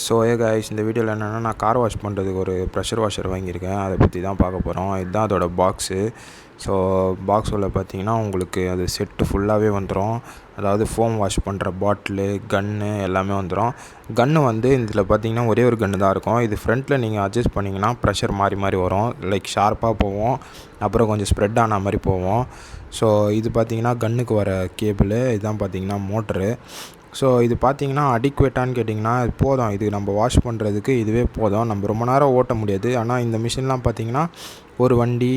So guys, இந்த வீடியோவில் என்னென்னா நான் கார் வாஷ் பண்ணுறதுக்கு ஒரு ப்ரெஷர் வாஷர் வாங்கியிருக்கேன். அதை பற்றி தான் பார்க்க போகிறோம். இதுதான் அதோட பாக்ஸு. ஸோ பாக்ஸ் உள்ள பார்த்தீங்கன்னா உங்களுக்கு அது செட்டு ஃபுல்லாகவே வந்துடும். அதாவது ஃபோம் வாஷ் பண்ணுற பாட்டிலு, கன்று எல்லாமே வந்துடும். கன்று வந்து இதில் பார்த்தீங்கன்னா ஒரே ஒரு கன்று தான் இருக்கும். இது ஃப்ரண்ட்டில் நீங்கள் அட்ஜஸ்ட் பண்ணிங்கன்னா ப்ரெஷர் மாறி மாறி வரும். லைக் ஷார்ப்பாக போவோம், அப்புறம் கொஞ்சம் ஸ்ப்ரெட் ஆன மாதிரி போவோம். ஸோ இது பார்த்தீங்கன்னா கன்னுக்கு வர கேபிள். இதுதான் பார்த்தீங்கன்னா மோட்ரு. ஸோ இது பார்த்தீங்கன்னா அடிக்குவேட்டான்னு கேட்டிங்கன்னா போதும். இது நம்ம வாஷ் பண்ணுறதுக்கு இதுவே போதும். நம்ம ரொம்ப நேரம் ஓட்ட முடியாது. ஆனால் இந்த மிஷின்லாம் பார்த்தீங்கன்னா ஒரு வண்டி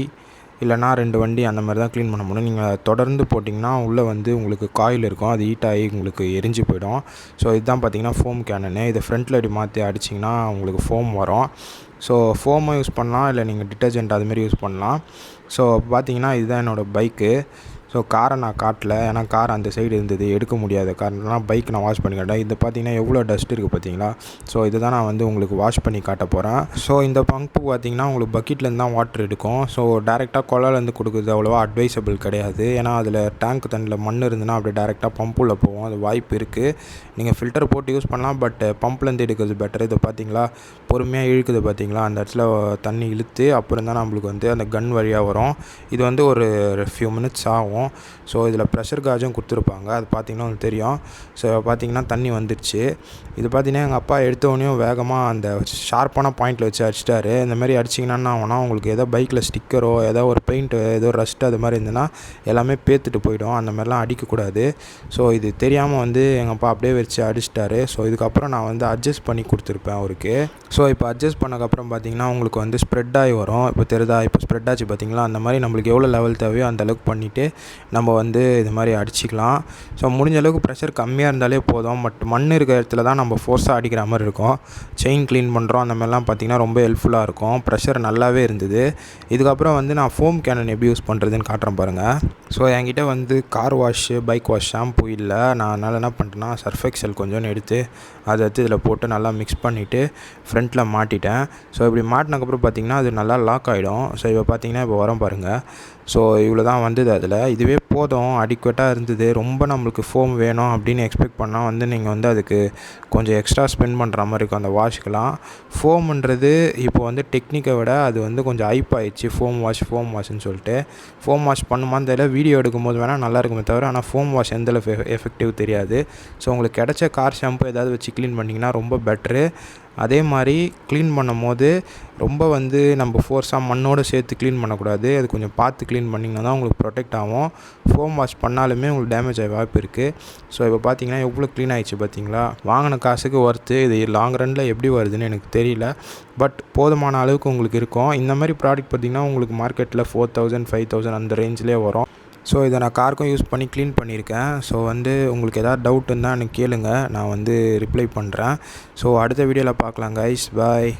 இல்லைனா 2 வண்டி அந்த மாதிரி தான் க்ளீன் பண்ண முடியும். நீங்கள் தொடர்ந்து போட்டிங்கன்னா உள்ளே வந்து உங்களுக்கு காயில் இருக்கும், அது ஹீட் ஆகி உங்களுக்கு எரிஞ்சு போயிடும். ஸோ இதுதான் பார்த்தீங்கன்னா ஃபோம் கேனனு. இதை ஃப்ரண்ட்டில் இப்படி மாற்றி அடிச்சிங்கன்னா உங்களுக்கு ஃபோம் வரும். ஸோ ஃபோமும் யூஸ் பண்ணலாம், இல்லை நீங்கள் டிட்டர்ஜென்ட் அதுமாரி யூஸ் பண்ணலாம். ஸோ பார்த்தீங்கன்னா இதுதான் என்னோடய பைக்கு. ஸோ காரை நான் காட்டல, ஏன்னா கார் அந்த சைடு இருந்தது, எடுக்க முடியாத காரணம்லாம் பைக் நான் வாஷ் பண்ணி காட்டேன். இது பார்த்தீங்கன்னா எவ்வளோ டஸ்ட் இருக்குது பார்த்தீங்களா. ஸோ இதை தான் நான் வந்து உங்களுக்கு வாஷ் பண்ணி காட்ட போகிறேன். ஸோ இந்த பம்பு பார்த்தீங்கன்னா உங்களுக்கு பக்கெட்லேருந்து தான் வாட்டர் எடுக்கும். ஸோ டேரெக்டாக குழாலேருந்து கொடுக்குறது அவ்வளோவா அட்வைசபிள் கிடையாது. ஏன்னா அதில் டேங்க் தண்ணியில் மண் இருந்துன்னா அப்படியே டேரெக்டாக பம்புள்ள போகும். அது வாய்ப்பு இருக்குது. நீங்கள் ஃபில்டர் போட்டு யூஸ் பண்ணலாம், பட் பம்ப்லேருந்து எடுக்கிறது பெட்டர். இதை பார்த்தீங்களா பொறுமையாக இழுக்குது பார்த்தீங்களா, அந்த இடத்துல தண்ணி இழுத்து அப்புறம் தான் நம்மளுக்கு வந்து அந்த கன் வழியாக வரும். இது வந்து ஒரு ஃபியூ மினிட்ஸ் ஆகும். ஸோ இதில் ப்ரெஷர் காஜும் கொடுத்துருப்பாங்க, அது பார்த்திங்கன்னா உங்களுக்கு தெரியும். ஸோ பார்த்திங்கன்னா தண்ணி வந்துடுச்சு. இது பார்த்திங்கன்னா எங்கள் அப்பா எடுத்தோடனையும் வேகமாக அந்த ஷார்ப்பான பாயிண்டில் வச்சு அடிச்சிட்டாரு. இந்தமாதிரி அடிச்சிங்கன்னா ஆகுனா உங்களுக்கு ஏதோ பைக்கில் ஸ்டிக்கரோ ஏதோ ஒரு பெயிண்ட்டு ஏதோ ரஸ்ட் அது மாதிரி இருந்ததுன்னா எல்லாமே பேத்துட்டு போயிடும். அந்த மாதிரிலாம் அடிக்கக்கூடாது. ஸோ இது தெரியாமல் வந்து எங்கள் அப்பா அப்படியே வச்சு அடிச்சிட்டாரு. ஸோ இதுக்கப்புறம் நான் வந்து அட்ஜஸ்ட் பண்ணி கொடுத்துருப்பேன் அவருக்கு. ஸோ இப்போ அட்ஜஸ்ட் பண்ணக்கப்புறம் பார்த்திங்கன்னா உங்களுக்கு வந்து ஸ்ப்ரெட் ஆகி வரும். இப்போ தெரியுதா, இப்போ ஸ்ப்ரெட் ஆச்சு பார்த்திங்களா. அந்த மாதிரி நம்மளுக்கு எவ்வளோ லெவல் தேவையோ அந்த அளவுக்கு பண்ணிவிட்டு நம்ம வந்து இது மாதிரி அடிச்சிக்கலாம். ஸோ முடிஞ்ச அளவுக்கு ப்ரெஷர் கம்மியாக இருந்தாலே போதும். பட் மண் இருக்கிற இடத்துல தான் நம்ம ஃபோர்ஸாக அடிக்கிற மாதிரி இருக்கும். செயின் க்ளீன் பண்ணுறோம் அந்த மாதிரிலாம் பார்த்திங்கன்னா ரொம்ப ஹெல்ப்ஃபுல்லாக இருக்கும். ப்ரெஷர் நல்லாவே இருந்தது. இதுக்கப்புறம் வந்து நான் ஃபோம் கேனன் எப்படி யூஸ் பண்ணுறதுன்னு காட்டுறேன் பாருங்கள். ஸோ என்கிட்ட வந்து car wash, bike wash shampoo இல்லை. நான் அதனால் என்ன பண்ணிட்டேன்னா சர்ஃப் எக்ஸல் கொஞ்சோன்னு எடுத்து அதை எடுத்து இதில் போட்டு நல்லா மிக்ஸ் பண்ணிவிட்டு ஃப்ரண்ட்டில் மாட்டிட்டேன். ஸோ இப்படி மாட்டினதுக்கப்புறம் பார்த்திங்கன்னா அது நல்லா லாக் ஆகிடும். ஸோ இப்போ பார்த்திங்கன்னா இப்போ வரோம் பாருங்கள். ஸோ இவ்வளோ தான் வந்தது. அதில் இதுவே போதும், அடிக்குவேட்டாக இருந்தது. ரொம்ப நம்மளுக்கு ஃபோம் வேணும் அப்படின்னு எக்ஸ்பெக்ட் பண்ணால் வந்து நீங்கள் வந்து அதுக்கு கொஞ்சம் எக்ஸ்ட்ரா ஸ்பெண்ட் பண்ணுற மாதிரி இருக்கும் அந்த வாஷுக்கெலாம். ஃபோம்ன்றது இப்போ வந்து டெக்னிக்கை விட அது வந்து கொஞ்சம் ஹைப் ஆகிடுச்சு. ஃபோம் வாஷ்ன்னு சொல்லிட்டு ஃபோம் வாஷ் பண்ணுமான்னு தெரியல. வீடியோ எடுக்கும்போது வேணால் நல்லா இருக்குமே தவிர, ஆனால் ஃபோம் வாஷ் எந்தளவு எஃபெக்டிவ் தெரியாது. ஸோ உங்களுக்கு கிடைச்ச கார் ஷாம்பு ஏதாவது வச்சு க்ளீன் பண்ணிங்கன்னா ரொம்ப பெட்ரு. அதே மாதிரி க்ளீன் பண்ணும் போது ரொம்ப வந்து நம்ம ஃபோர்ஸாக மண்ணோடு சேர்த்து க்ளீன் பண்ணக்கூடாது. அது கொஞ்சம் பார்த்து க்ளீன் பண்ணிங்கன்னா தான் உங்களுக்கு ப்ரொடெக்ட் ஆகும். ஃபோம் வாஷ் பண்ணாலுமே உங்களுக்கு டேமேஜ் ஆக வாய்ப்பு இருக்குது. ஸோ இப்போ பார்த்தீங்கன்னா எவ்வளோ க்ளீன் ஆகிடுச்சு பார்த்தீங்களா. வாங்கின காசுக்கு ஒர்த்து. இது லாங் ரனில் எப்படி வருதுன்னு எனக்கு தெரியல, பட் போதுமான அளவுக்கு உங்களுக்கு இருக்கும். இந்த மாதிரி ப்ராடக்ட் பார்த்திங்கன்னா உங்களுக்கு மார்க்கெட்டில் 4000 5000 அந்த ரேஞ்சிலே வரும். ஸோ இதை நான் காருக்கும் யூஸ் பண்ணி க்ளீன் பண்ணியிருக்கேன். ஸோ வந்து உங்களுக்கு எதாவது டவுட் இருந்தால் எனக்கு கேளுங்க, நான் வந்து ரிப்ளை பண்ணுறேன். ஸோ அடுத்த வீடியோவில் பார்க்கலாம் கைஸ். பாய்.